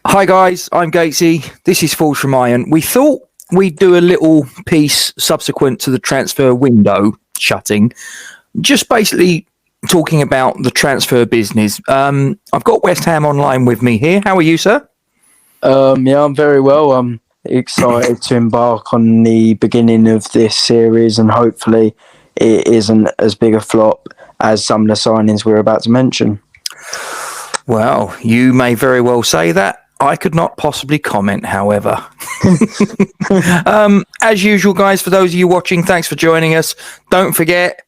Hi guys, I'm Gatesy. This is Falls from Iron. We thought we'd do a little piece subsequent to the transfer window shutting, just basically talking about the transfer business. I've got West Ham online with me here. How are you, sir? Yeah, I'm very well. I'm excited to embark on the beginning of this series, and hopefully it isn't as big a flop as some of the signings we're about to mention. Well, you may very well say that. I could not possibly comment, however. As usual, guys, for those of you watching, thanks for joining us. Don't forget,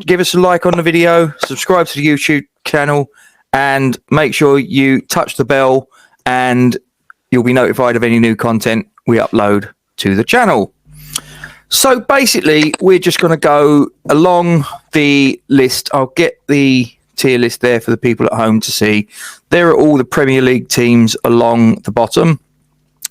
give us a like on the video, subscribe to the YouTube channel, and make sure you touch the bell and you'll be notified of any new content we upload to the channel. So basically, we're just going to go along the list. I'll get the tier list there for the people at home to see. There are all the Premier League teams along the bottom,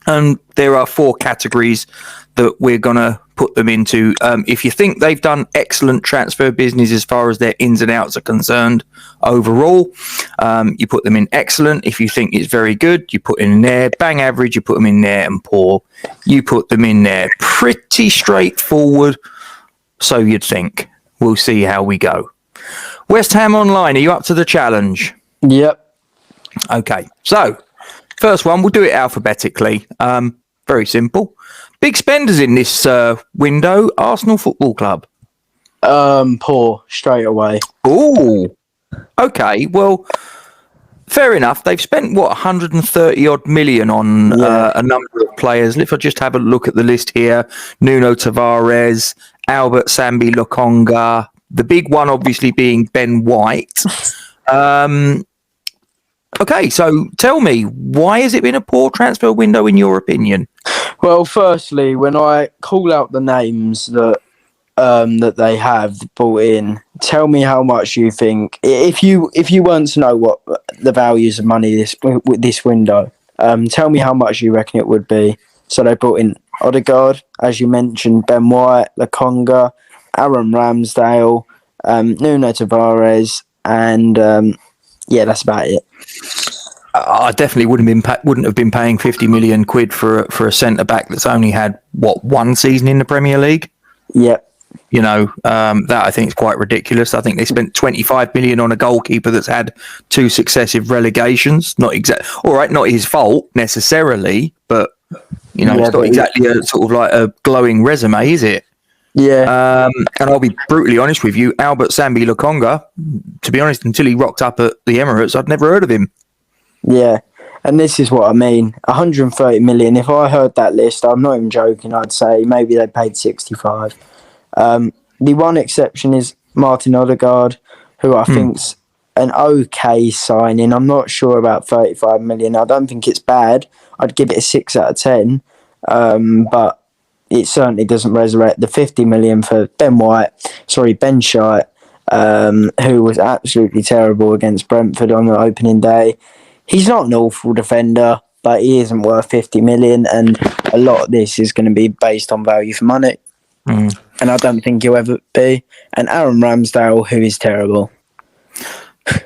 and there are 4 categories that we're going to put them into. If you think they've done excellent transfer business as far as their ins and outs are concerned overall, you put them in excellent. If you think it's very good, you put in there. Bang average, you put them in there. And poor, you put them in there. Pretty straightforward, so you'd think. We'll see how we go. West Ham Online, are you up to the challenge? Yep. Okay, so first one, we'll do it alphabetically. Very simple. Big spenders in this window, Arsenal Football Club. Poor, straight away. Oh, okay, well, fair enough. They've spent, 130 odd million on a number of players. If I just have a look at the list here, Nuno Tavares, Albert Sambi Lokonga, the big one obviously being Ben White. Okay, so tell me, why has it been a poor transfer window in your opinion? Well, firstly, when I call out the names that they have brought in, tell me how much you think. If you weren't to know what the values of money this window, tell me how much you reckon it would be. So they brought in Odegaard, as you mentioned, Ben White, Lokonga, Aaron Ramsdale, Nuno Tavares, and that's about it. I definitely wouldn't have been paying 50 million quid for a centre back that's only had one season in the Premier League. Yep. That I think is quite ridiculous. I think they spent 25 million on a goalkeeper that's had 2 successive relegations. Not his fault necessarily, but it's not exactly a sort of like a glowing resume, is it? Yeah. And I'll be brutally honest with you, Albert Sambi Lokonga, to be honest, until he rocked up at the Emirates, I'd never heard of him. Yeah, and this is what I mean. 130 million. If I heard that list, I'm not even joking, I'd say maybe they paid 65. The one exception is Martin Odegaard, who I think's an okay signing. I'm not sure about 35 million. I don't think it's bad. I'd give it a 6 out of 10. But it certainly doesn't resurrect the 50 million for Ben Shite, who was absolutely terrible against Brentford on the opening day. He's not an awful defender, but he isn't worth 50 million, and a lot of this is going to be based on value for money. And I don't think he'll ever be. And Aaron Ramsdale, who is terrible.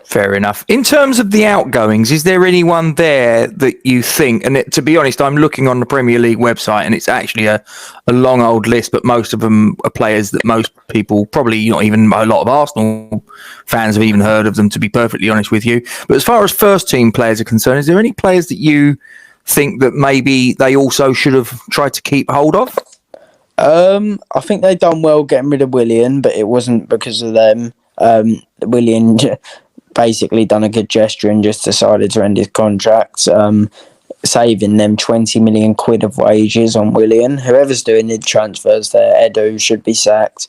Fair enough. In terms of the outgoings, is there anyone there that you think, and to be honest, I'm looking on the Premier League website and it's actually a long old list, but most of them are players that most people, probably not even a lot of Arsenal fans have even heard of them, to be perfectly honest with you. But as far as first team players are concerned, is there any players that you think that maybe they also should have tried to keep hold of? I think they done well getting rid of Willian, but it wasn't because of them. Willian basically done a good gesture and just decided to end his contract, saving them 20 million quid of wages on Willian. Whoever's doing the transfers there, Edu, should be sacked.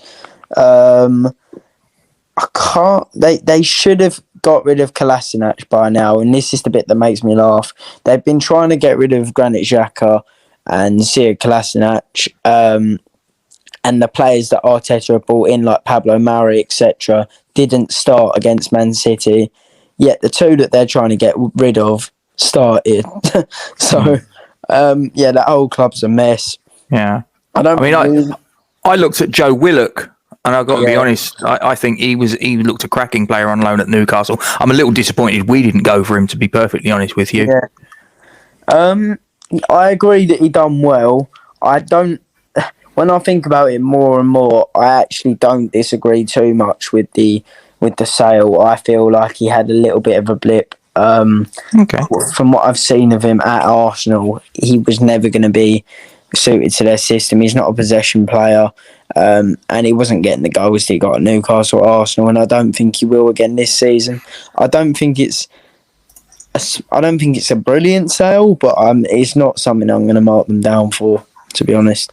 They should have got rid of Kolasinac by now, and this is the bit that makes me laugh. They've been trying to get rid of Granit Xhaka and Sead Kolasinac, and the players that Arteta have brought in, like Pablo Mari, etc., didn't start against Man City, yet the 2 that they're trying to get rid of started. So, that whole club's a mess. Yeah. I looked at Joe Willock, and I've got to be honest, I think he looked a cracking player on loan at Newcastle. I'm a little disappointed we didn't go for him, to be perfectly honest with you. I agree that he done well. I don't. When I think about it more and more, I actually don't disagree too much with the sale. I feel like he had a little bit of a blip. Okay. From what I've seen of him at Arsenal, he was never going to be suited to their system. He's not a possession player, and he wasn't getting the goals that he got at Newcastle or Arsenal, and I don't think he will again this season. I don't think it's a brilliant sale, but it's not something I'm going to mark them down for, to be honest.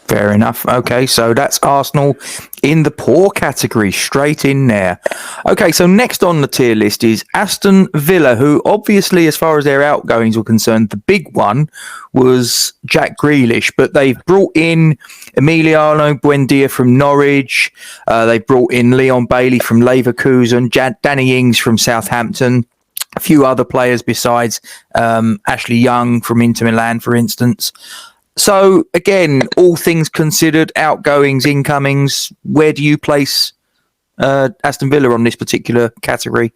Fair enough. Okay, so that's Arsenal in the poor category, straight in there. Okay, so next on the tier list is Aston Villa, who obviously, as far as their outgoings were concerned, the big one was Jack Grealish, but they've brought in Emiliano Buendia from Norwich. They've brought in Leon Bailey from Leverkusen, Danny Ings from Southampton. A few other players besides Ashley Young from Inter Milan, for instance. So, again, all things considered, outgoings, incomings, where do you place Aston Villa on this particular category?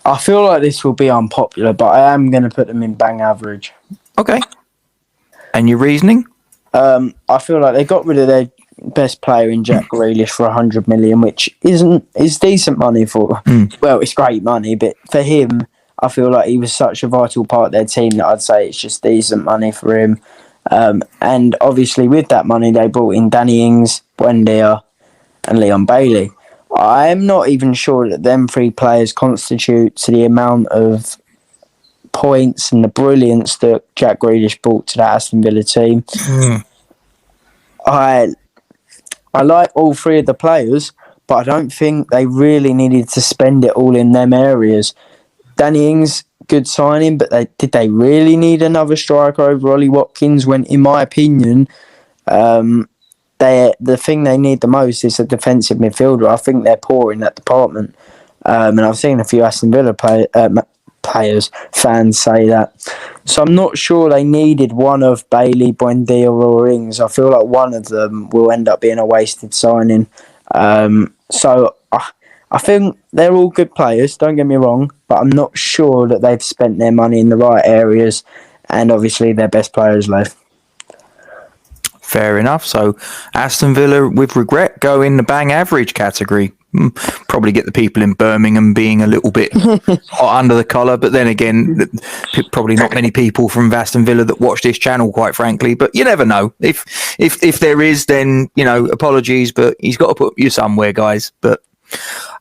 I feel like this will be unpopular, but I am going to put them in bang average. Okay. And your reasoning? I feel like they got rid of their best player in Jack Grealish for 100 million, which is decent money for. Well, it's great money, but for him, I feel like he was such a vital part of their team that I'd say it's just decent money for him. And obviously, with that money, they brought in Danny Ings, Buendia, and Leon Bailey. I'm not even sure that them three players constitute to the amount of points and the brilliance that Jack Grealish brought to that Aston Villa team. I like all three of the players, but I don't think they really needed to spend it all in them areas. Danny Ings, good signing, but did they really need another striker over Ollie Watkins? When, in my opinion, the thing they need the most is a defensive midfielder. I think they're poor in that department, and I've seen a few Aston Villa fans say that. So I'm not sure they needed one of Bailey, Buendia or Ings. I feel like one of them will end up being a wasted signing. So I think they're all good players, don't get me wrong, but I'm not sure that they've spent their money in the right areas, and obviously their best players left. Fair enough. So Aston Villa, with regret, go in the bang average category. Probably get the people in Birmingham being a little bit hot under the collar, but then again, probably not many people from Aston Villa that watch this channel, quite frankly. But you never know. If there is, then apologies, but he's got to put you somewhere, guys. But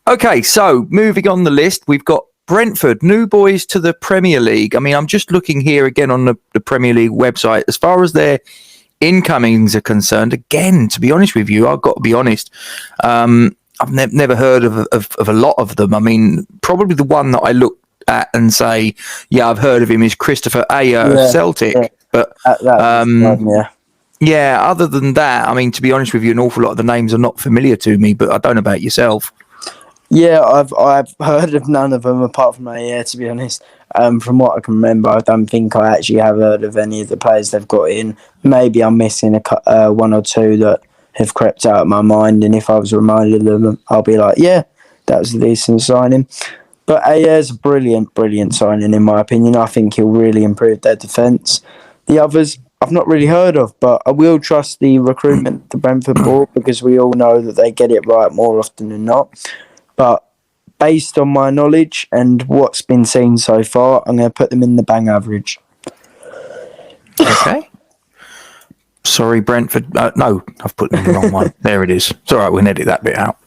okay, so moving on the list, we've got Brentford, new boys to the Premier League. I mean, I'm just looking here again on the Premier League website. As far as their incomings are concerned, again, to be honest with you, I've got to be honest, I've never heard of a lot of them. I mean, probably the one that I look at and say, yeah, I've heard of him is Christopher Ayer of Celtic. Yeah. But yeah, other than that, I mean, to be honest with you, an awful lot of the names are not familiar to me, but I don't know about yourself. Yeah, I've heard of none of them apart from Ayer, to be honest. From what I can remember, I don't think I actually have heard of any of the players they've got in. Maybe I'm missing one or two that have crept out of my mind, and if I was reminded of them, I'll be like, yeah, that was a decent signing. But Ayer's a brilliant signing, in my opinion. I think he'll really improve their defence. The others, I've not really heard of, but I will trust the recruitment, the Brentford board, because we all know that they get it right more often than not. But based on my knowledge and what's been seen so far, I'm going to put them in the bang average. Okay. Sorry, Brentford. No, I've put them in the wrong one. There it is. It's all right. We'll edit that bit out.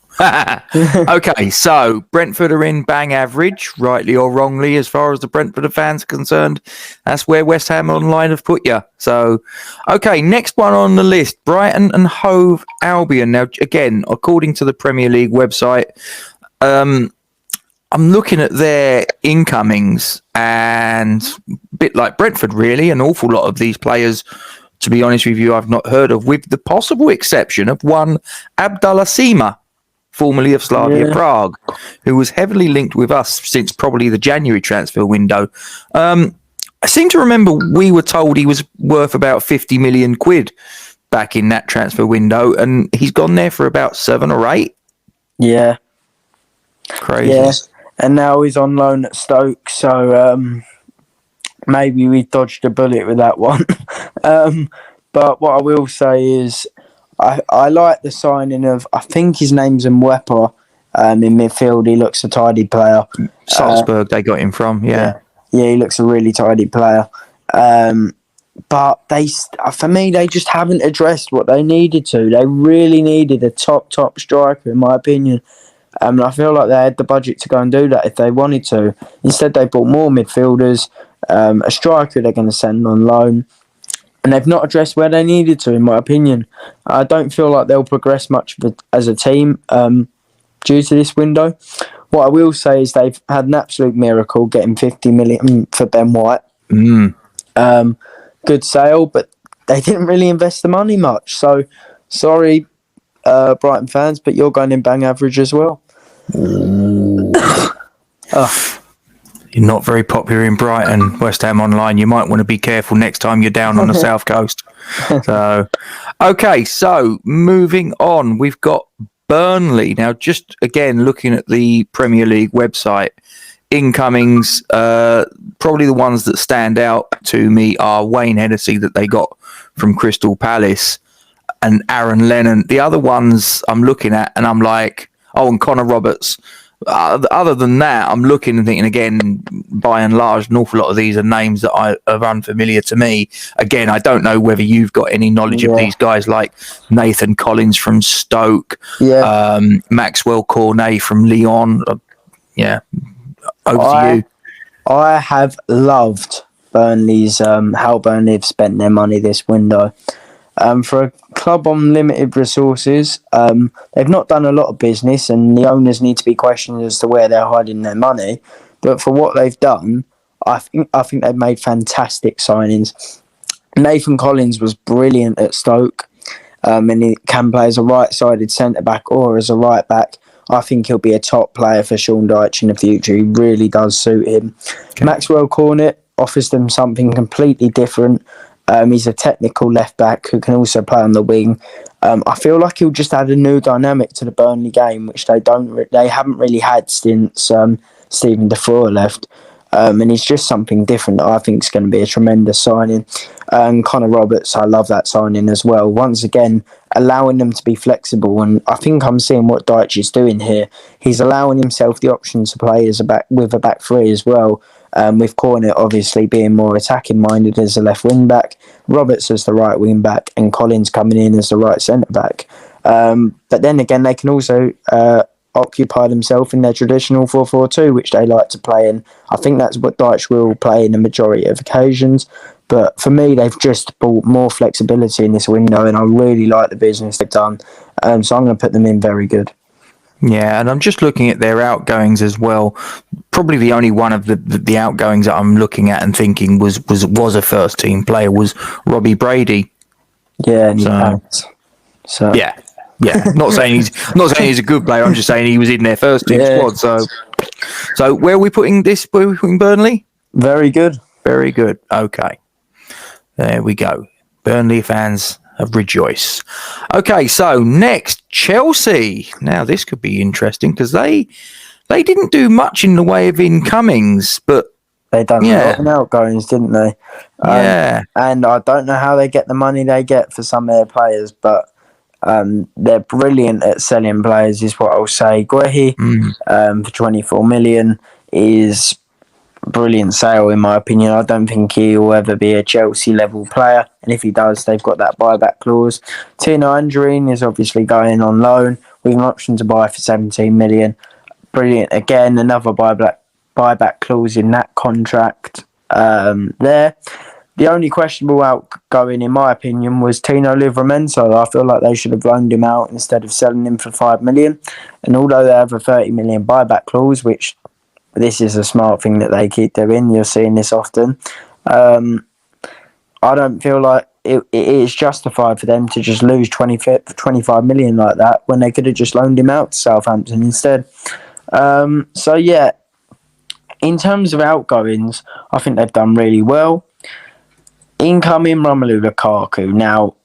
Okay, so Brentford are in bang average, rightly or wrongly, as far as the Brentford fans are concerned. That's where West Ham Online have put you. So, okay, next one on the list, Brighton and Hove Albion. Now, again, according to the Premier League website, I'm looking at their incomings, and a bit like Brentford, really, an awful lot of these players, to be honest with you, I've not heard of, with the possible exception of one Abdullah Sima, formerly of Slavia Prague, who was heavily linked with us since probably the January transfer window. I seem to remember we were told he was worth about 50 million quid back in that transfer window, and he's gone there for about 7 or 8. Yeah. Crazy. Yeah, and now he's on loan at Stoke, so maybe we dodged a bullet with that one. But what I will say is I like the signing of, I think his name's Mwepa, in midfield. He looks a tidy player. Salzburg, they got him from, yeah. Yeah, he looks a really tidy player. But for me, they just haven't addressed what they needed to. They really needed a top striker, in my opinion. And I feel like they had the budget to go and do that if they wanted to. Instead, they bought more midfielders, a striker they're going to send on loan, and they've not addressed where they needed to, in my opinion. I don't feel like they'll progress much as a team due to this window. What I will say is they've had an absolute miracle getting 50 million for Ben White. Good sale, but they didn't really invest the money much. So, sorry, Brighton fans, but you're going in bang average as well. You're not very popular in Brighton, West Ham Online. You might want to be careful next time you're down on the south coast. So, okay, so moving on, we've got Burnley. Now, just again, looking at the Premier League website, incomings, probably the ones that stand out to me are Wayne Hennessy that they got from Crystal Palace and Aaron Lennon. The other ones I'm looking at and I'm like, and Connor Roberts. Other than that, I'm looking and thinking, again, by and large, an awful lot of these are names that are unfamiliar to me. Again, I don't know whether you've got any knowledge of these guys like Nathan Collins from Stoke, Maxwell Cornet from Lyon. Over to you. I have loved Burnley's how Burnley have spent their money this window. For a club on limited resources, they've not done a lot of business, and the owners need to be questioned as to where they're hiding their money. But for what they've done, I think they've made fantastic signings. Nathan Collins was brilliant at Stoke, and he can play as a right-sided centre-back or as a right-back. I think he'll be a top player for Sean Dyche in the future. He really does suit him. Okay. Maxwell Cornet offers them something completely different. He's a technical left-back who can also play on the wing. I feel like he'll just add a new dynamic to the Burnley game, which they haven't really had since Stephen Defoe left. And he's just something different that I think is going to be a tremendous signing. Connor Roberts, I love that signing as well. Once again, allowing them to be flexible, and I think I'm seeing what Dyche is doing here. He's allowing himself the option to play with a back three as well. With Cornet obviously being more attacking minded as a left wing back, Roberts as the right wing back, and Collins coming in as the right centre back. But then again, they can also occupy themselves in their traditional 4-4-2, which they like to play in. I think that's what Dyche will play in the majority of occasions. But for me, they've just brought more flexibility in this window, and I really like the business they've done. So I'm going to put them in very good. Yeah, and I'm just looking at their outgoings as well. Probably the only one of the outgoings that I'm looking at and thinking was a first team player was Robbie Brady. Yeah, so yeah. Not saying he's a good player. I'm just saying he was in their first team squad. So where are we putting this? Where are we putting Burnley? Very good. Very good. Okay, there we go. Burnley fans rejoice. Okay, so next Chelsea. Now this could be interesting because they didn't do much in the way of incomings, but they done a lot of outgoings, didn't they? And I don't know how they get the money they get for some of their players, but they're brilliant at selling players, is what I'll say. Guehi for 24 million is a brilliant sale, in my opinion. I don't think he'll ever be a Chelsea level player, and if he does, they've got that buyback clause. Tino Anjorin is obviously going on loan with an option to buy for 17 million. Brilliant again, another buyback clause in that contract there. The only questionable outgoing, in my opinion, was Tino Livramento. I feel like they should have loaned him out instead of selling him for 5 million. And although they have a 30 million buyback clause, which this is a smart thing that they keep doing, you're seeing this often, I don't feel like it is justified for them to just lose 25 million like that when they could have just loaned him out to Southampton instead. So yeah, in terms of outgoings, I think they've done really well. Incoming Romelu Lukaku. Now,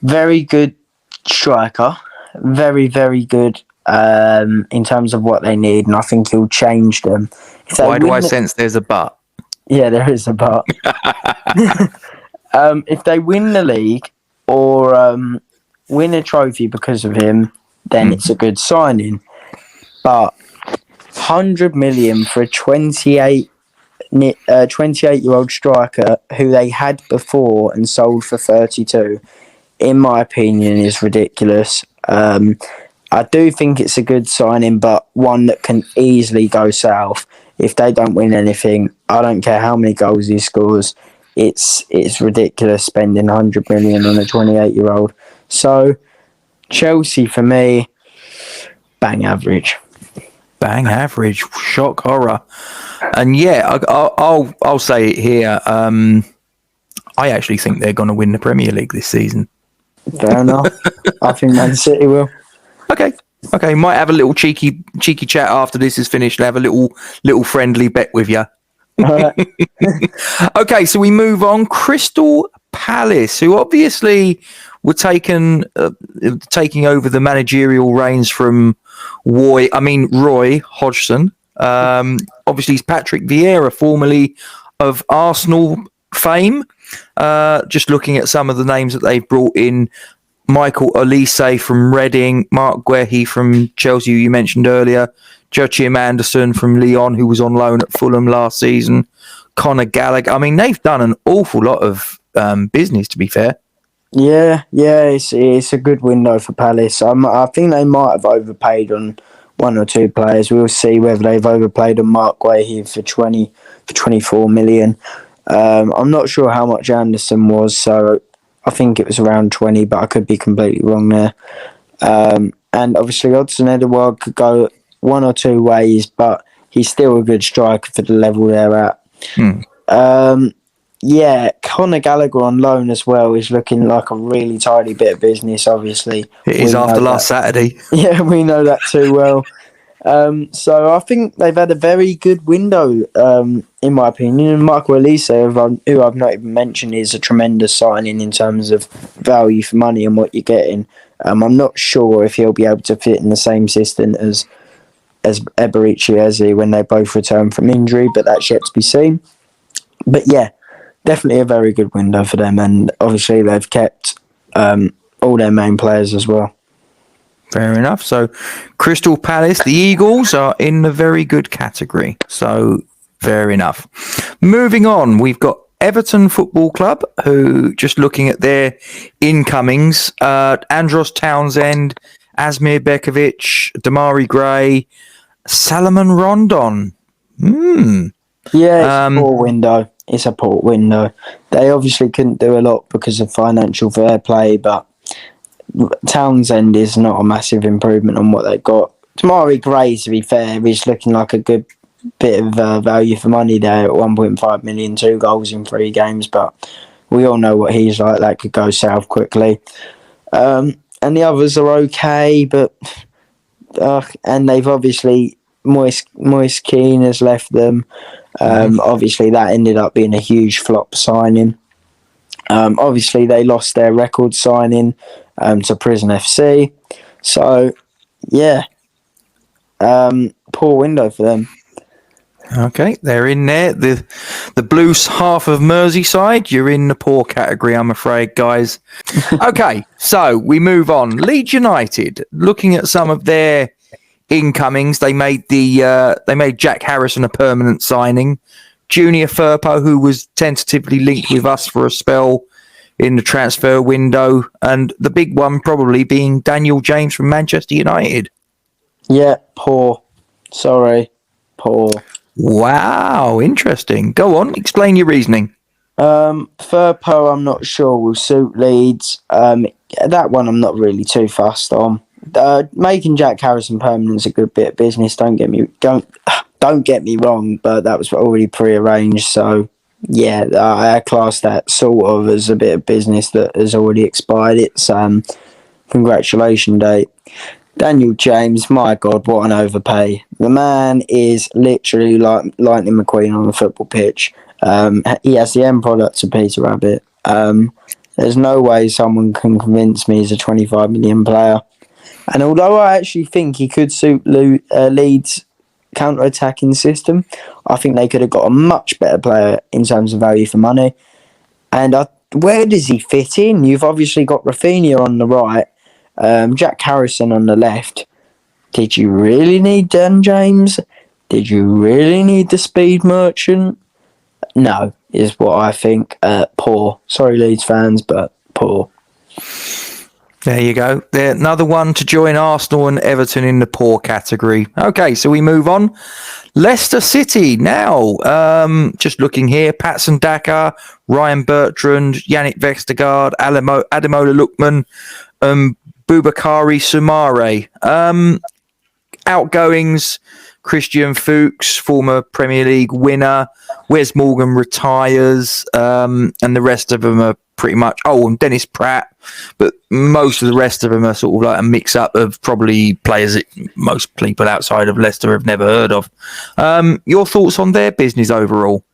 very good striker. Very, very good in terms of what they need, and I think he'll change them. Why do I sense there's a but? Yeah, there is a but. If they win the league or win a trophy because of him, then it's a good signing. But 100 million for a 28-year-old striker who they had before and sold for 32, in my opinion, is ridiculous. I do think it's a good signing, but one that can easily go south if they don't win anything. I don't care how many goals he scores. It's ridiculous spending 100 million on a 28-year-old. So Chelsea for me, bang average. Bang average, shock horror, and yeah, I'll say it here. I actually think they're going to win the Premier League this season. Fair enough. I think Man City will. Okay. Might have a little cheeky chat after this is finished. Have a little friendly bet with you. Alright. Okay, so we move on. Crystal Palace, who obviously were taking over the managerial reins from Roy Hodgson. Obviously, it's Patrick Vieira, formerly of Arsenal fame. Just looking at some of the names that they've brought in: Michael Olise from Reading, Mark Guehi from Chelsea, who you mentioned earlier, Joachim Anderson from Lyon, who was on loan at Fulham last season, Conor Gallagher. I mean, they've done an awful lot of business, to be fair. Yeah, it's a good window for Palace. I think they might have overpaid on one or two players. We'll see whether they've overpaid on Mark Guehi for 24 million. I'm not sure how much Anderson was, so I think it was around 20, but I could be completely wrong there. And obviously, Odsonne-Edouard could go one or two ways, but he's still a good striker for the level they're at. Yeah, Conor Gallagher on loan as well is looking like a really tidy bit of business, obviously. It is after last Saturday. Yeah, we know that too well. So I think they've had a very good window, in my opinion. And Michael Olise, who I've not even mentioned, is a tremendous signing in terms of value for money and what you're getting. I'm not sure if he'll be able to fit in the same system as Eberici Eze when they both return from injury, but that's yet to be seen. But yeah, definitely a very good window for them, and obviously they've kept all their main players as well. Fair enough. So Crystal Palace, the Eagles, are in the very good category. So fair enough. Moving on, we've got Everton Football Club, who, just looking at their incomings, Andros Townsend, Asmir Bekovic, Damari Gray, Salomon Rondon. Yeah, it's a poor window. It's a poor window. They obviously couldn't do a lot because of financial fair play, but Townsend is not a massive improvement on what they've got. Damari Gray, to be fair, is looking like a good bit of value for money there at 1.5 million, 2 goals in 3 games, but we all know what he's like. That could go south quickly. And the others are okay, but and they've obviously Moise Keane has left them. Obviously, that ended up being a huge flop signing. Obviously, they lost their record signing to Prison FC. So, yeah, poor window for them. Okay, they're in there. The blue half of Merseyside, you're in the poor category, I'm afraid, guys. Okay, so we move on. Leeds United, looking at some of their incomings, they made Jack Harrison a permanent signing. Junior Firpo, who was tentatively linked with us for a spell in the transfer window, and the big one probably being Daniel James from Manchester United. Yeah, poor. Sorry, poor. Wow, interesting. Go on, explain your reasoning. Firpo, I'm not sure will suit Leeds. That one I'm not really too fussed on. Making Jack Harrison permanent is a good bit of business. Don't get me wrong, but that was already pre-arranged. So yeah, I class that sort of as a bit of business that has already expired its congratulation date. Daniel James, my God, what an overpay. The man is literally like Lightning McQueen on the football pitch. He has the end product of Peter Rabbit. There's no way someone can convince me he's a 25 million player. And although I actually think he could suit Leeds counter-attacking system. I think they could have got a much better player in terms of value for money. And where does he fit in? You've obviously got Rafinha on the right, Jack Harrison on the left. Did you really need Dan James? Did you really need the speed merchant? No, is what I think. Poor. Sorry, Leeds fans, but poor. There you go. There, another one to join Arsenal and Everton in the poor category. Okay, so we move on. Leicester City now. Just looking here, Patson Daka, Ryan Bertrand, Yannick Vestergaard, Ademola Lookman, Boubakary Soumare. Outgoings, Christian Fuchs, former Premier League winner. Wes Morgan retires, and the rest of them are pretty much... Oh, and Dennis Pratt. But most of the rest of them are sort of like a mix-up of probably players that most people outside of Leicester have never heard of. Your thoughts on their business overall?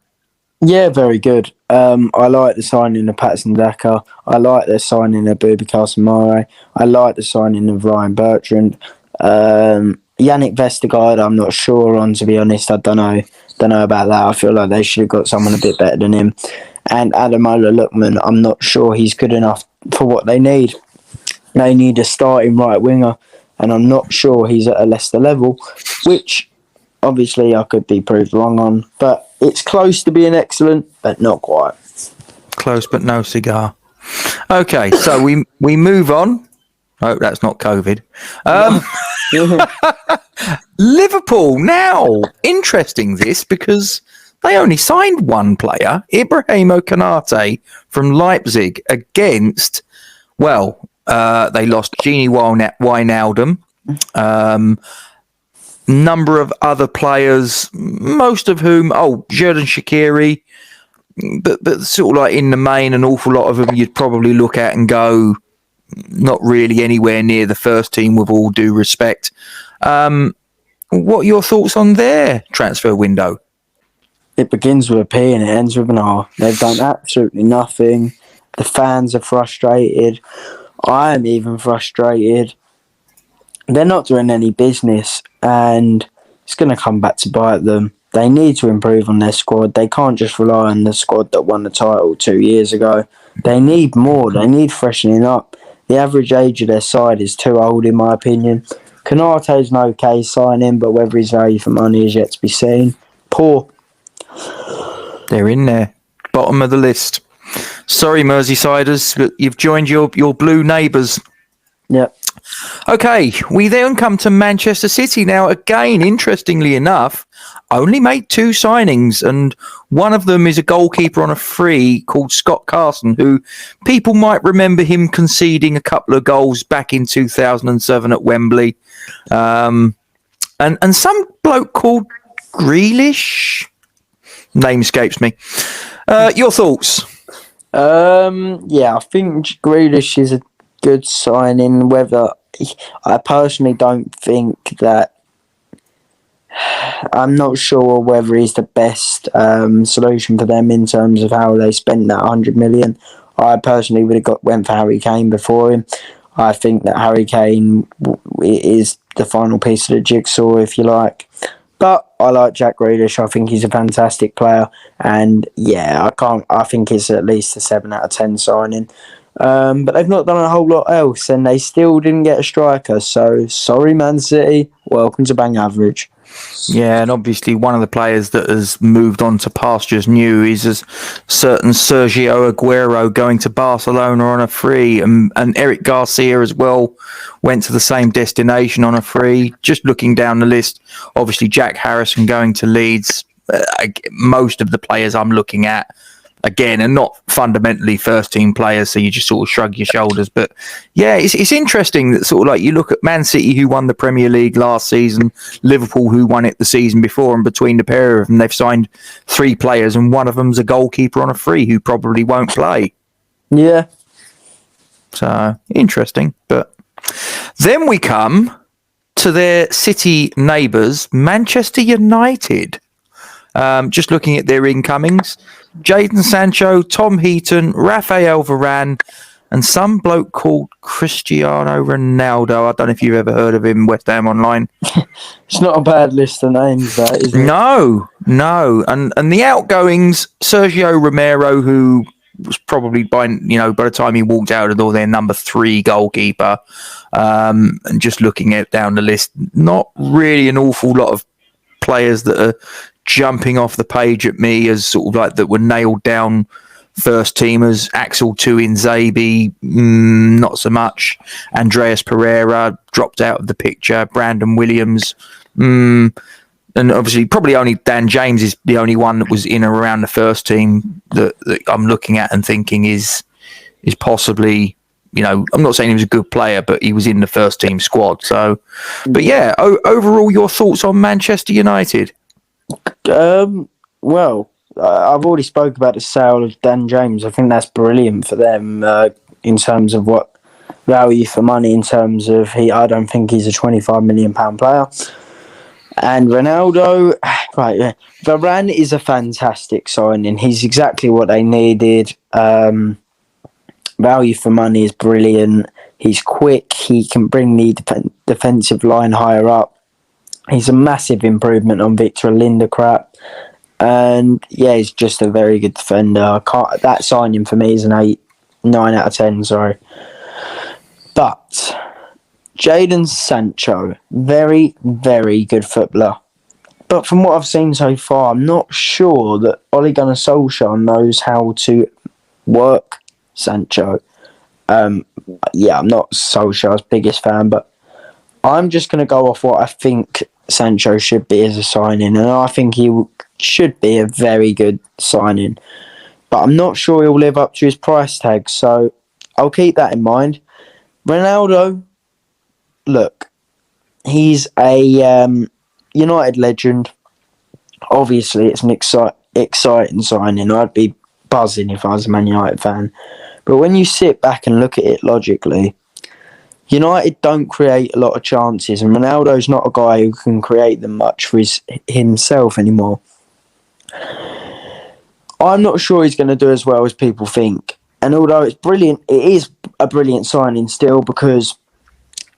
Yeah, very good. I like the signing of Patson Daka. I like the signing of Boubakary Soumare. I like the signing of Ryan Bertrand. Yannick Vestergaard, I'm not sure on, to be honest. I don't know about that. I feel like they should have got someone a bit better than him. And Ademola Lookman, I'm not sure he's good enough for what they need. They need a starting right winger, and I'm not sure he's at a Leicester level, which obviously I could be proved wrong on. But it's close to being excellent, but not quite. Close but no cigar. Okay, so we move on. Oh, that's not COVID. Liverpool now. Interesting this, because they only signed one player, Ibrahimo Konate from Leipzig, against, they lost Gini Wijnaldum, number of other players, most of whom, Xherdan Shaqiri, but sort of like in the main, an awful lot of them you'd probably look at and go, not really anywhere near the first team, with all due respect. What are your thoughts on their transfer window? It begins with a P and it ends with an R. They've done absolutely nothing. The fans are frustrated. I am even frustrated. They're not doing any business, and it's going to come back to bite them. They need to improve on their squad. They can't just rely on the squad that won the title 2 years ago. They need more. They need freshening up. The average age of their side is too old, in my opinion. Konate's an okay signing, but whether his value for money is yet to be seen. Poor. They're in there. Bottom of the list. Sorry, Merseysiders, but you've joined your blue neighbours. Yep. Okay, we then come to Manchester City. Now, again, interestingly enough, only made 2 signings, and one of them is a goalkeeper on a free called Scott Carson, who people might remember him conceding a couple of goals back in 2007 at Wembley. And some bloke called Grealish. Name escapes me. Your thoughts? Yeah, I think Grealish is a good signing. I personally don't think that. I'm not sure whether he's the best solution for them in terms of how they spent that 100 million. I personally would have went for Harry Kane before him. I think that Harry Kane is the final piece of the jigsaw, if you like. But I like Jack Grealish. I think he's a fantastic player, and yeah, I think it's at least a 7 out of 10 signing. But they've not done a whole lot else, and they still didn't get a striker. So sorry, Man City. Welcome to bang average. Yeah, and obviously one of the players that has moved on to pastures new is a certain Sergio Aguero going to Barcelona on a free, and Eric Garcia as well went to the same destination on a free. Just looking down the list, obviously Jack Harrison going to Leeds. Most of the players I'm looking at, again, are not fundamentally first-team players, so you just sort of shrug your shoulders. But yeah, it's interesting that sort of like you look at Man City, who won the Premier League last season, Liverpool, who won it the season before, and between the pair of them, they've signed 3 players, and one of them's a goalkeeper on a free who probably won't play. Yeah. So, interesting. But then we come to their City neighbours, Manchester United. Just looking at their incomings, Jadon Sancho, Tom Heaton, Raphael Varane, and some bloke called Cristiano Ronaldo. I don't know if you've ever heard of him, West Ham Online. It's not a bad list of names, that, is it? No. And the outgoings, Sergio Romero, who was probably by the time he walked out of the door, their number 3 goalkeeper. And just looking at down the list, not really an awful lot of players that are jumping off the page at me as sort of like that were nailed down first teamers. Axel Tuanzebe, not so much. Andreas Pereira dropped out of the picture. Brandon Williams, and obviously probably only Dan James is the only one that was in and around the first team that I'm looking at and thinking is possibly, I'm not saying he was a good player, but he was in the first team squad. So, but yeah, overall, your thoughts on Manchester United? Well, I've already spoke about the sale of Dan James. I think that's brilliant for them in terms of what value for money. In terms of I don't think he's a £25 million player. And Ronaldo, right? Varane is a fantastic signing. He's exactly what they needed. Value for money is brilliant. He's quick. He can bring the defensive line higher up. He's a massive improvement on Victor Lindekrap. And yeah, he's just a very good defender. That signing for me is an 9 out of 10, sorry. But Jadon Sancho, very, very good footballer. But from what I've seen so far, I'm not sure that Ole Gunnar Solskjaer knows how to work Sancho. I'm not Solskjaer's biggest fan, but I'm just going to go off what I think Sancho should be as a signing, and I think he should be a very good signing. But I'm not sure he'll live up to his price tag, so I'll keep that in mind. Ronaldo, look, he's a United legend. Obviously, it's an exciting signing. I'd be buzzing if I was a Man United fan. But when you sit back and look at it logically, United don't create a lot of chances, and Ronaldo's not a guy who can create them much for himself anymore. I'm not sure he's going to do as well as people think. And although it's brilliant, it is a brilliant signing still because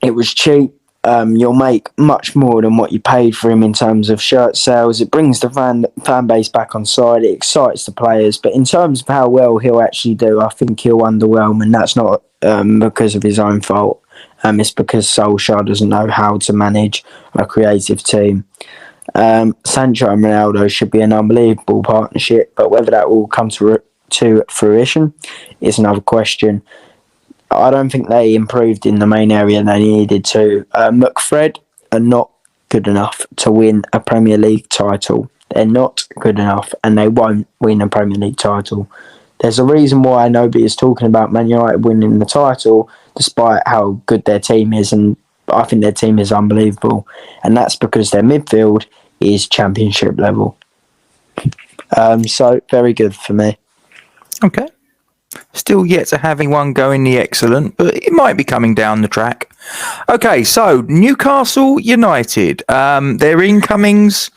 it was cheap. You'll make much more than what you paid for him in terms of shirt sales. It brings the fan base back on side. It excites the players. But in terms of how well he'll actually do, I think he'll underwhelm, and that's not because of his own fault. It's because Solskjaer doesn't know how to manage a creative team. Sancho and Ronaldo should be an unbelievable partnership, but whether that will come to fruition is another question. I don't think they improved in the main area they needed to. McFred are not good enough to win a Premier League title. They're not good enough, and they won't win a Premier League title. There's a reason why nobody is talking about Man United winning the title, despite how good their team is, and I think their team is unbelievable. And that's because their midfield is championship level. So, very good for me. Okay. Still yet to having one go in the excellent, but it might be coming down the track. Okay, so Newcastle United. Their incomings,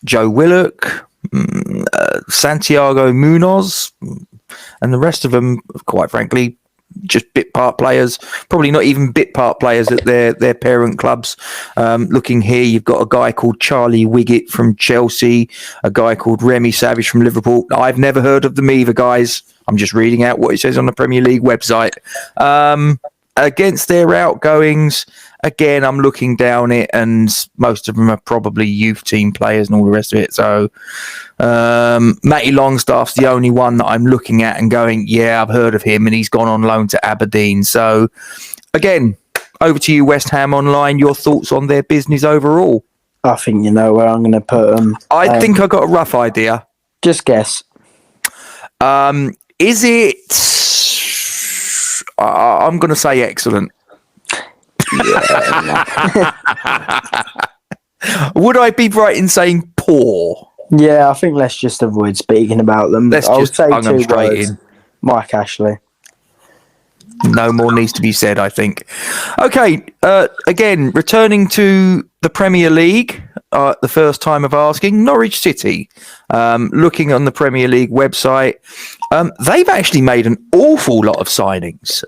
Joe Willock, Santiago Munoz, and the rest of them, quite frankly, just bit part players. Probably not even bit part players at their parent clubs. Looking here, you've got a guy called Charlie Wiggett from Chelsea, a guy called Remy Savage from Liverpool. I've never heard of them either, guys. I'm just reading out what it says on the Premier League website. Against their outgoings, again, I'm looking down it, and most of them are probably youth team players and all the rest of it. So, Matty Longstaff's the only one that I'm looking at and going, yeah, I've heard of him, and he's gone on loan to Aberdeen. So, again, over to you, West Ham Online. Your thoughts on their business overall? I think you know where I'm going to put them. I think I got a rough idea. Just guess. Is it... I'm going to say excellent. Yeah. Would I be right in saying poor? Yeah, I think let's just avoid speaking about them. I'll just say two words. Mike Ashley. No more needs to be said, I think. Okay, again, returning to the Premier League, the first time of asking, Norwich City. Looking on the Premier League website, they've actually made an awful lot of signings.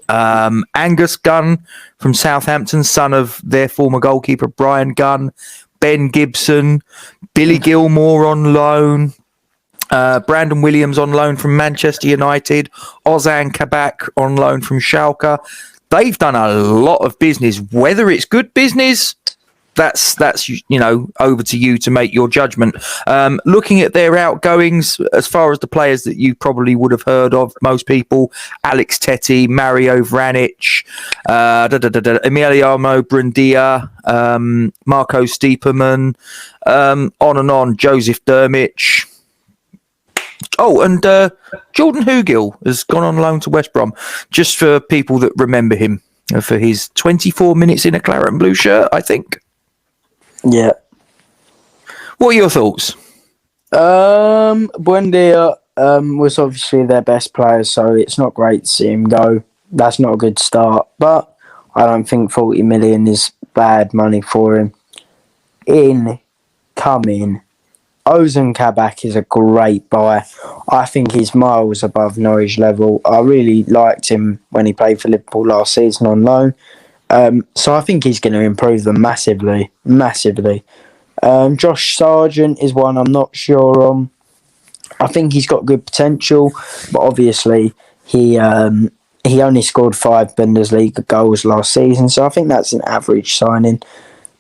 Angus Gunn from Southampton, son of their former goalkeeper Brian Gunn. Ben Gibson, Billy Gilmore on loan. Brandon Williams on loan from Manchester United. Ozan Kabak on loan from Schalke. They've done a lot of business. Whether it's good business, that's over to you to make your judgment. Looking at their outgoings, as far as the players that you probably would have heard of, most people: Alex Tettey, Mario Vranic, Emiliano Buendia, Marco Stiepermann, on and on. Joseph Dermich. Oh, and Jordan Hugill has gone on loan to West Brom, just for people that remember him, for his 24 minutes in a claret and blue shirt, I think. Yeah. What are your thoughts? Buendia was obviously their best player, so it's not great to see him go. That's not a good start, but I don't think 40 million is bad money for him. Incoming, Ozan Kabak is a great buy. I think he's miles above Norwich level. I really liked him when he played for Liverpool last season on loan. So I think he's going to improve them massively. Josh Sargent is one I'm not sure on. I think he's got good potential, but obviously he only scored 5 Bundesliga goals last season, so I think that's an average signing.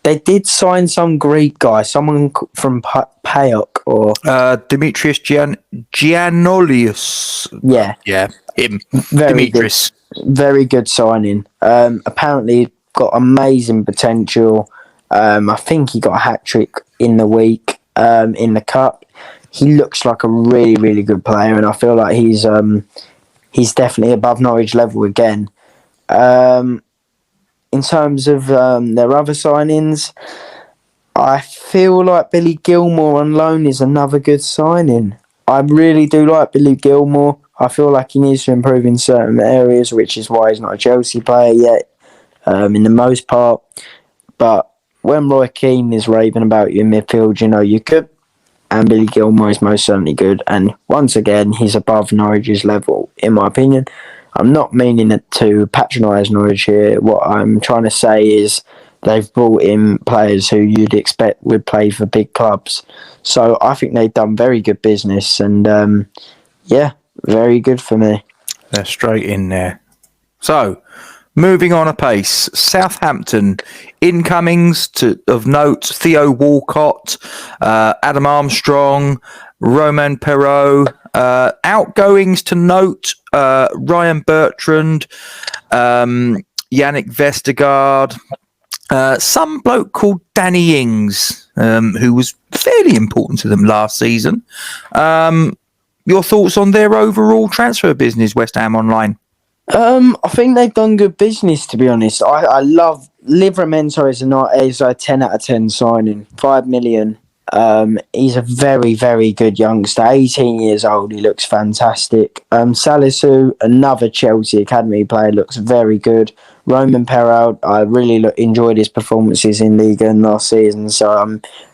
They did sign some Greek guy, someone from PAOK or Demetrius Giannoulias. Yeah, him. Very Demetrius. Very good signing. Apparently got amazing potential. I think he got a hat-trick in the week in the cup. He looks like a really, really good player, and I feel like he's definitely above Norwich level again. In terms of their other signings, I feel like Billy Gilmore on loan is another good signing. I really do like Billy Gilmore. I feel like he needs to improve in certain areas, which is why he's not a Chelsea player yet, in the most part. But when Roy Keane is raving about you in midfield, you're good. And Billy Gilmore is most certainly good. And once again, he's above Norwich's level, in my opinion. I'm not meaning it to patronise Norwich here. What I'm trying to say is they've brought in players who you'd expect would play for big clubs. So I think they've done very good business. And, very good for me. They're straight in there. So, moving on apace. Southampton incomings of note: Theo Walcott, Adam Armstrong, Roman Perrault. Outgoings to note: Ryan Bertrand, Yannick Vestergaard, some bloke called Danny Ings, who was fairly important to them last season. Your thoughts on their overall transfer business, West Ham Online? I think they've done good business, to be honest. I love Livramento is a 10 out of 10 signing. 5 million. He's a very, very good youngster. 18 years old. He looks fantastic. Salisu, another Chelsea Academy player, looks very good. Roman Perrault, I really enjoyed his performances in Liga and last season, so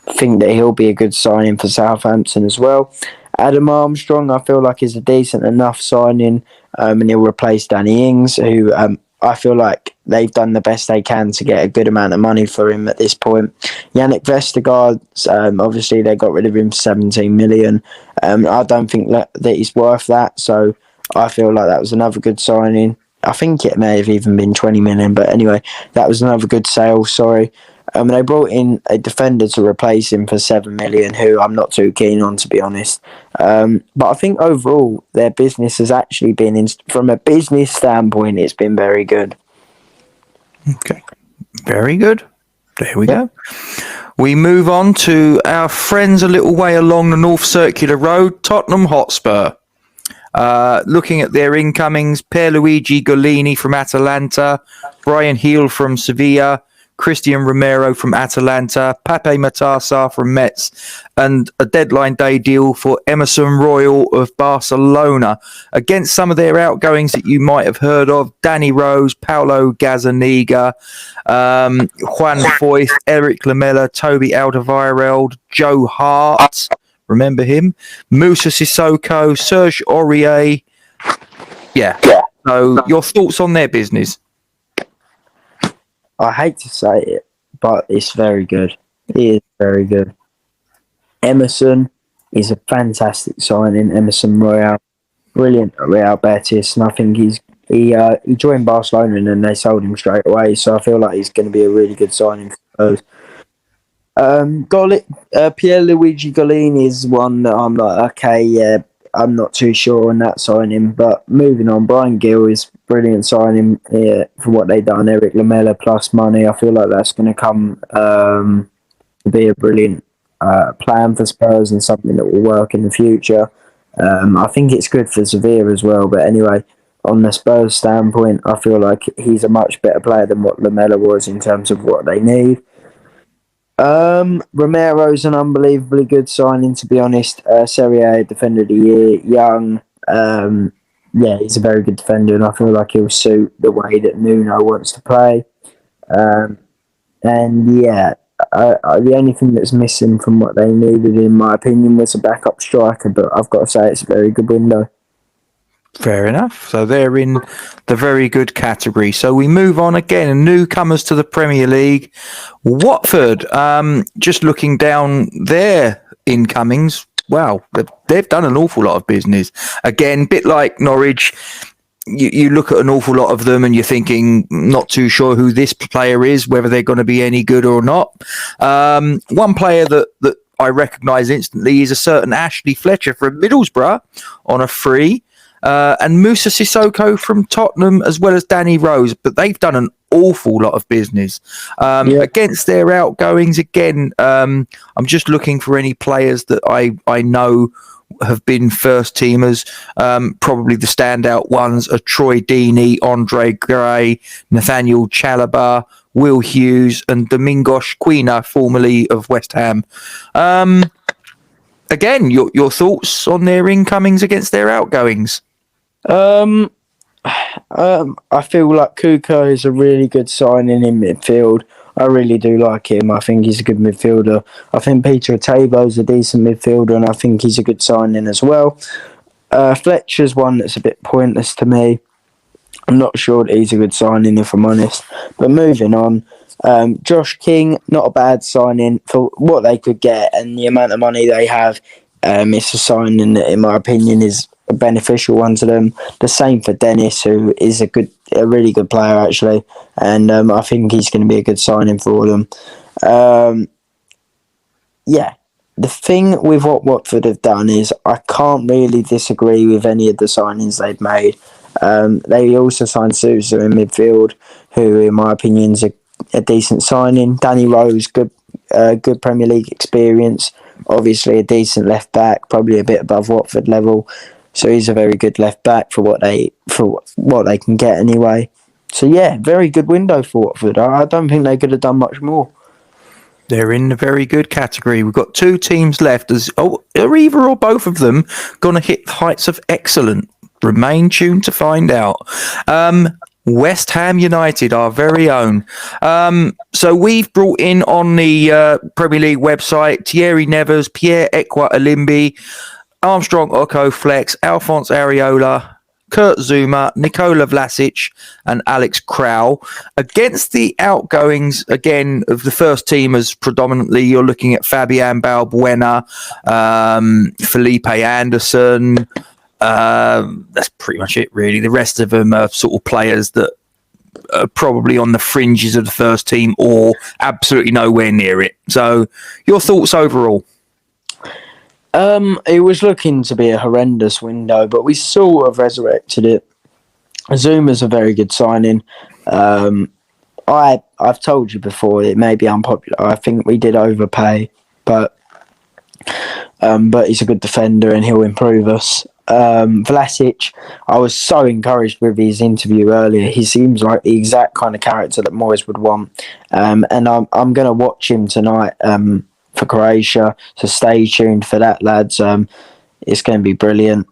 I think that he'll be a good signing for Southampton as well. Adam Armstrong, I feel like, is a decent enough signing, and he'll replace Danny Ings, who I feel like they've done the best they can to get a good amount of money for him at this point. Yannick Vestergaard, obviously they got rid of him for 17 million. I don't think that he's worth that, so I feel like that was another good signing. I think it may have even been 20 million, but anyway, that was another good sale, sorry. They brought in a defender to replace him for 7 million, who I'm not too keen on, to be honest. But I think overall, their business has actually been, from a business standpoint, it's been very good. Okay. Very good. There we go. We move on to our friends a little way along the North Circular Road, Tottenham Hotspur. Looking at their incomings: Pierluigi Golini from Atalanta, Brian Heel from Sevilla, Christian Romero from Atalanta, Pape Matarsa from Metz, and a deadline day deal for Emerson Royal of Barcelona. Against some of their outgoings that you might have heard of: Danny Rose, Paulo Gazzaniga, Juan Foyth, Eric Lamela, Toby Alderweireld, Joe Hart, remember him, Moussa Sissoko, Serge Aurier. Yeah. So your thoughts on their business? I hate to say it, but it's very good. It is very good. Emerson is a fantastic signing. Emerson Royal, brilliant at Real Betis, and I think he joined Barcelona and then they sold him straight away. So I feel like he's going to be a really good signing for us. Pierluigi Golini is one that I'm like, okay, yeah, I'm not too sure on that signing. But moving on, Brian Gill is brilliant signing for what they've done. Eric Lamela plus money. I feel like that's going to come to be a brilliant plan for Spurs and something that will work in the future. I think it's good for Sevilla as well. But anyway, on the Spurs standpoint, I feel like he's a much better player than what Lamela was in terms of what they need. Romero's an unbelievably good signing, to be honest. Serie A Defender of the Year, young. Yeah, he's a very good defender, and I feel like he'll suit the way that Nuno wants to play. And yeah, the only thing that's missing from what they needed, in my opinion, was a backup striker. But I've got to say, it's a very good window. Fair enough. So they're in the very good category. So we move on again. Newcomers to the Premier League. Watford, just looking down their incomings. Wow, they've done an awful lot of business. Again, bit like Norwich, you look at an awful lot of them and you're thinking, not too sure who this player is, whether they're going to be any good or not. One player that I recognise instantly is a certain Ashley Fletcher from Middlesbrough on a free. And Moussa Sissoko from Tottenham, as well as Danny Rose. But they've done an awful lot of business. Against their outgoings, again, I'm just looking for any players that I know have been first teamers. Probably the standout ones are Troy Deeney, Andre Gray, Nathaniel Chalobah, Will Hughes, and Domingos Quina, formerly of West Ham. Again, your thoughts on their incomings against their outgoings? I feel like Kuko is a really good signing in midfield. I really do like him. I think he's a good midfielder. I think Peter Otavo's a decent midfielder, and I think he's a good signing as well. Fletcher's one that's a bit pointless to me. I'm not sure that he's a good signing, if I'm honest. But moving on, Josh King, not a bad signing for what they could get and the amount of money they have. It's a signing that, in my opinion, is a beneficial one to them. The same for Dennis, who is a really good player actually, and I think he's going to be a good signing for them. Yeah, the thing with what Watford have done is I can't really disagree with any of the signings they've made. They also signed Sousa in midfield, who, in my opinion, is a decent signing. Danny Rose, good Premier League experience. Obviously, a decent left back, probably a bit above Watford level. So he's a very good left back for what they can get anyway. So yeah, very good window for Watford. I don't think they could have done much more. They're in a very good category. We've got two teams left. Are either or both of them going to hit the heights of excellent? Remain tuned to find out. West Ham United, our very own. So we've brought in on the Premier League website Thierry Nevers, Pierre Ekwa Alimbi, Armstrong Oko Flex, Alphonse Areola, Kurt Zuma, Nikola Vlasic, and Alex Crow. Against the outgoings, again, of the first teamers predominantly, you're looking at Fabian Balbuena, Felipe Anderson. That's pretty much it, really. The rest of them are sort of players that are probably on the fringes of the first team or absolutely nowhere near it. So, your thoughts overall? It was looking to be a horrendous window, but we sort of resurrected it. Zuma's a very good signing. I've told you before, it may be unpopular. I think we did overpay, but he's a good defender and he'll improve us. Vlasic, I was so encouraged with his interview earlier. He seems like the exact kind of character that Moyes would want. And I'm going to watch him tonight for Croatia. So stay tuned for that, lads. It's going to be brilliant.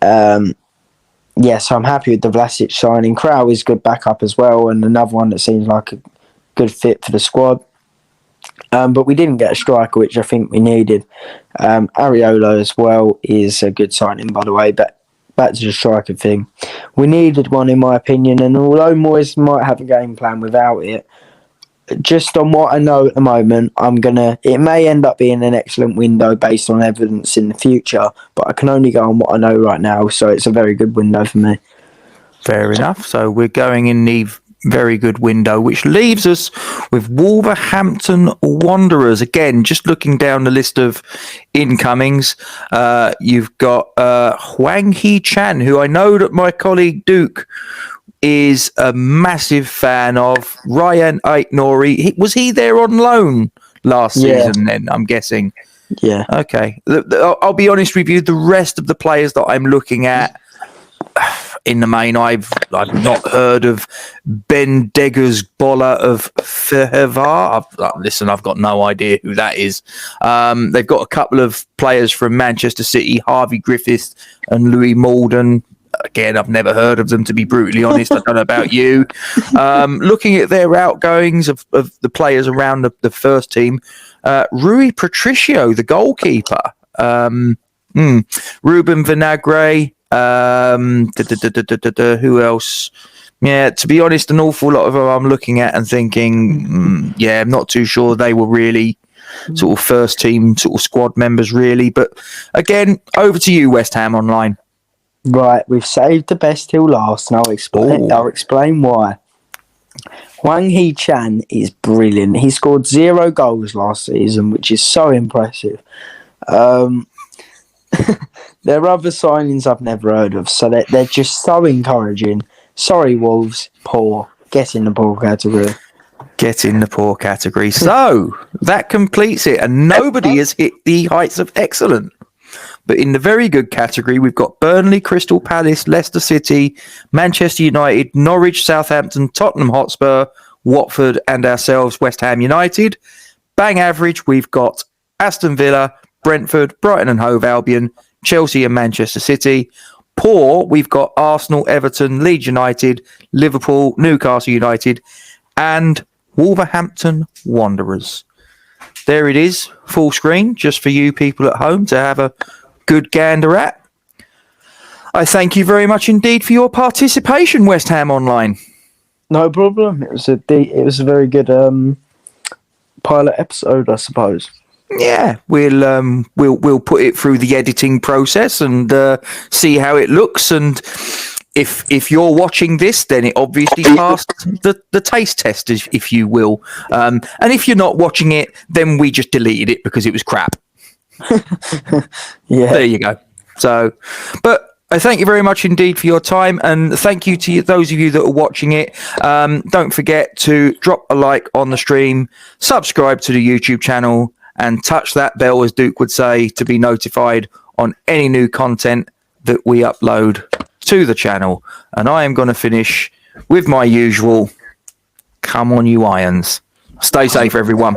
So I'm happy with the Vlasic signing. Crow is good backup as well, and another one that seems like a good fit for the squad. But we didn't get a striker, which I think we needed. Areola as well is a good signing, by the way. But back to the striker thing, we needed one, in my opinion. And although Moyes might have a game plan without it, just on what I know at the moment, it may end up being an excellent window based on evidence in the future. But I can only go on what I know right now, so it's a very good window for me. Fair enough. So we're going in the very good window, which leaves us with Wolverhampton Wanderers. Again, just looking down the list of incomings, you've got Hwang Hee-chan, who I know that my colleague Duke is a massive fan of. Ryan Aitnori, was he there on loan last season then, I'm guessing? Yeah. Okay. I'll be honest with you, the rest of the players that I'm looking at, in the main, I've not heard of Ben Deggers Bola of Fehevar. I've got no idea who that is. They've got a couple of players from Manchester City, Harvey Griffiths and Louis Malden. Again, I've never heard of them, to be brutally honest. I don't know about you. Looking at their outgoings of the players around the first team, Rui Patricio, the goalkeeper, Ruben Vinagre, who else? Yeah, to be honest, an awful lot of them I'm looking at and thinking, I'm not too sure they were really sort of first team sort of squad members, really. But again, over to you, West Ham Online. Right, we've saved the best till last, and I'll explain why. Hwang Hee-chan is brilliant. He scored 0 goals last season, which is so impressive. There are other signings I've never heard of, so they're just so encouraging. Sorry, Wolves, poor. Get in the poor category. Get in the poor category. So that completes it, and nobody has hit the heights of excellent. But in the very good category, we've got Burnley, Crystal Palace, Leicester City, Manchester United, Norwich, Southampton, Tottenham Hotspur, Watford, and ourselves, West Ham United. Bang average, we've got Aston Villa, Brentford, Brighton and Hove Albion, Chelsea and Manchester City. Poor, we've got Arsenal, Everton, Leeds United, Liverpool, Newcastle United, and Wolverhampton Wanderers. There it is, full screen, just for you people at home to have a good gander at. I thank you very much indeed for your participation, West Ham Online. No problem. It was a very good pilot episode, I suppose. Yeah, we'll put it through the editing process and see how it looks. And if you're watching this, then it obviously passed the taste test, if you will. And if you're not watching it, then we just deleted it because it was crap. Yeah, there you go. So, but I thank you very much indeed for your time, and thank you to those of you that are watching it. Don't forget to drop a like on the stream, subscribe to the YouTube channel, and touch that bell, as Duke would say, to be notified on any new content that we upload to the channel. And I am going to finish with my usual, come on you Irons. Stay safe, everyone.